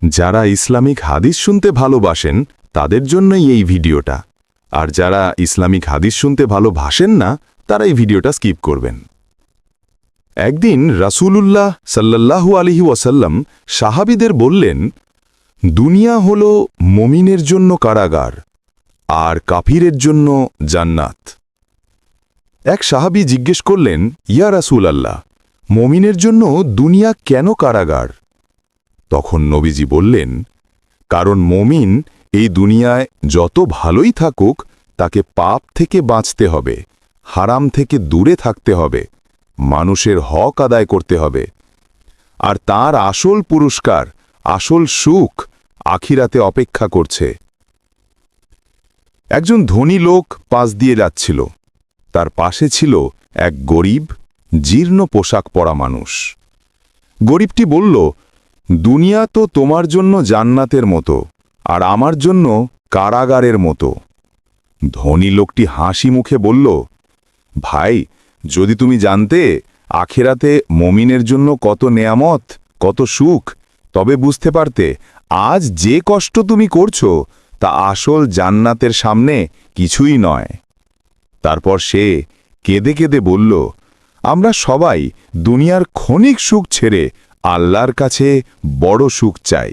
যারা ইসলামিক হাদিস শুনতে ভালোবাসেন তাদের জন্যই এই ভিডিওটা, আর যারা ইসলামিক হাদিস শুনতে ভালোবাসেন না তারা এই ভিডিওটা স্কিপ করবেন। একদিন রাসূলুল্লাহ সাল্লাল্লাহু আলাইহি ওয়াসাল্লাম সাহাবীদের বললেন, দুনিয়া হল মুমিনের জন্য কারাগার আর কাফিরের জন্য জান্নাত। এক সাহাবী জিজ্ঞেস করলেন, ইয়া রাসূলাল্লাহ, মুমিনের জন্য দুনিয়া কেন কারাগার? তখন নবীজি বললেন, কারণ মুমিন এই দুনিয়ায় যত ভালোই থাকুক তাকে পাপ থেকে বাঁচতে হবে, হারাম থেকে দূরে থাকতে হবে, মানুষের হক আদায় করতে হবে। আর তার আসল পুরস্কার, আসল সুখ আখিরাতে অপেক্ষা করছে। একজন ধনী লোক পাশ দিয়ে যাচ্ছিল। তার পাশে ছিল এক গরিব, জীর্ণ পোশাক পরা মানুষ। গরিবটি বলল, দুনিয়া তো তোমার জন্য জান্নাতের মতো, আর আমার জন্য কারাগারের মতো। ধনী লোকটি হাসি মুখে বলল, ভাই, যদি তুমি জানতে আখিরাতে মুমিনের জন্য কত নেয়ামত, কত সুখ, তবে বুঝতে পারতে আজ যে কষ্ট তুমি করছো তা আসল জান্নাতের সামনে কিছুই নয়। তারপর সে কেঁদে কেঁদে বলল, আমরা সবাই দুনিয়ার ক্ষণিক সুখ ছেড়ে আল্লাহর কাছে বড় সুখ চাই।